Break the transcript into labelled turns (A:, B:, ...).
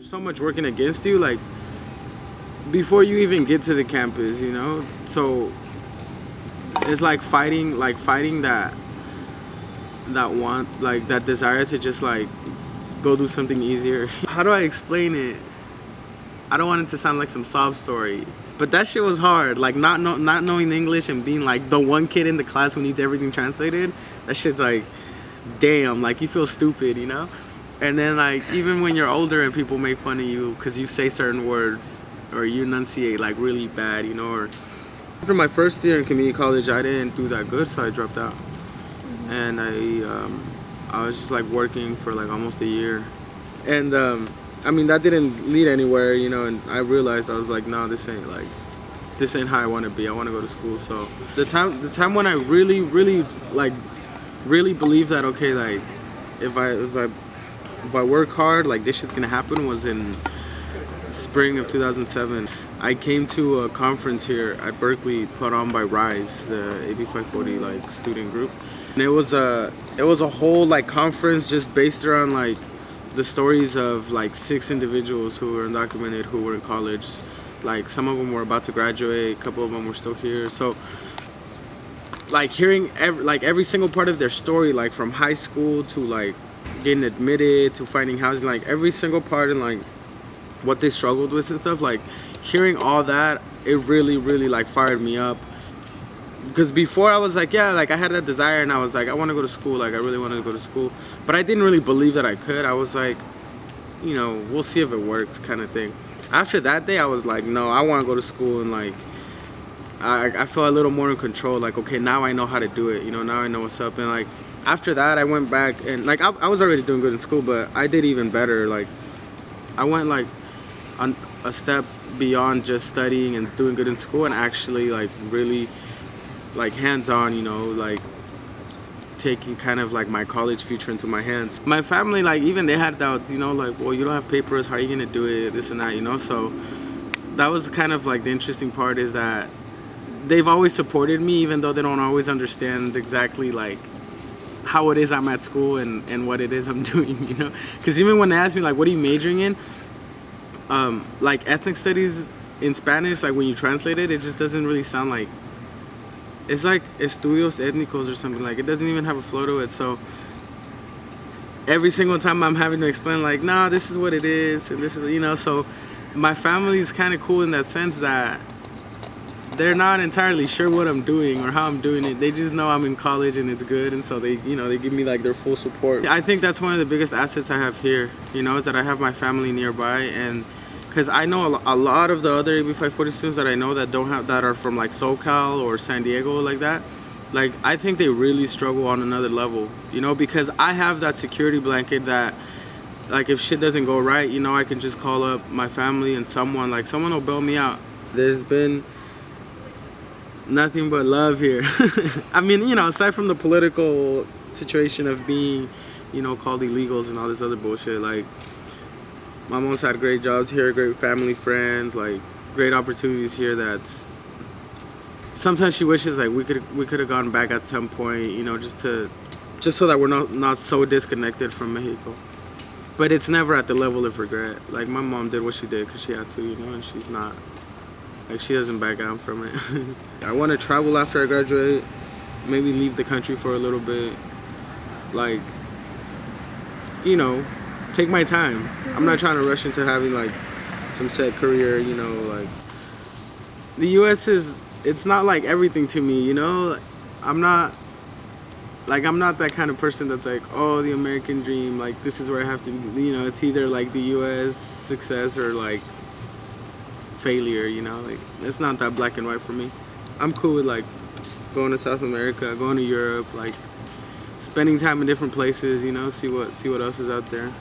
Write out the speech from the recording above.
A: So much working against you, like before you even get to the campus, you know. So it's like fighting that desire to just like go do something easier. How do I explain it? I don't want it to sound like some sob story, but that shit was hard. Like not knowing English and being like the one kid in the class who needs everything translated. That shit's like, damn, like you feel stupid, you know. And then like even when you're older and people make fun of you because you say certain words or you enunciate like really bad, you know. Or after my first year in community college, I didn't do that good, so I dropped out. And I was just like working for like almost a year, and I mean that didn't lead anywhere, you know. And I realized I was like, no, this ain't how I want to be. I want to go to school. So the time when I really believed that, okay, like if I work hard, like this shit's gonna happen, was in spring of 2007. I came to a conference here at Berkeley put on by Rise, the AB 540 like student group. And it was a whole like conference just based around like the stories of like 6 individuals who were undocumented, who were in college. Like some of them were about to graduate, a couple of them were still here. So like hearing every single part of their story, like from high school to like getting admitted to finding housing, like every single part and like what they struggled with and stuff, like hearing all that, it really like fired me up. Because before I was like, yeah, like I had that desire and I was like, I want to go to school, like I really wanted to go to school, but I didn't really believe that I could. I was like, you know, we'll see if it works kind of thing. After that day, I was like, no, I want to go to school, and like I felt a little more in control. Like, okay, now I know how to do it, you know, now I know what's up. And like after that, I went back and like I was already doing good in school, but I did even better. Like I went like on a step beyond just studying and doing good in school, and actually like really like hands-on, you know, like taking kind of like my college future into my hands. My family, like even they had doubts, you know, like, well, you don't have papers, how are you gonna do it, this and that, you know. So that was kind of like the interesting part, is that they've always supported me, even though they don't always understand exactly like how it is I'm at school and what it is I'm doing, you know. Because even when they ask me like, what are you majoring in, like ethnic studies in Spanish, like when you translate it, it just doesn't really sound like, it's like estudios étnicos or something. Like it doesn't even have a flow to it. So every single time I'm having to explain like, nah, this is what it is and this is, you know. So my family is kind of cool in that sense, that they're not entirely sure what I'm doing or how I'm doing it. They just know I'm in college and it's good, and so they, you know, they give me like their full support. I think that's one of the biggest assets I have here, you know, is that I have my family nearby. And because I know a lot of the other AB 540 students that I know that don't have, that are from like SoCal or San Diego, like that, like I think they really struggle on another level, you know, because I have that security blanket that like if shit doesn't go right, you know, I can just call up my family and someone will bail me out. There's been nothing but love here. I mean, you know, aside from the political situation of being, you know, called illegals and all this other bullshit, like my mom's had great jobs here, great family, friends, like great opportunities here. That's sometimes she wishes like we could have gone back at some point, you know, just so that we're not so disconnected from Mexico. But it's never at the level of regret. Like my mom did what she did because she had to, you know, and she's not, like she doesn't back out from it. I want to travel after I graduate, maybe leave the country for a little bit, like, you know, take my time. I'm not trying to rush into having like some set career, you know. Like the US it's not like everything to me, you know. I'm not that kind of person that's like, oh, the American dream, like this is where I have to, you know, it's either like the US success or like failure, you know. Like it's not that black and white for me. I'm cool with like going to South America, going to Europe, like spending time in different places, you know, see what else is out there.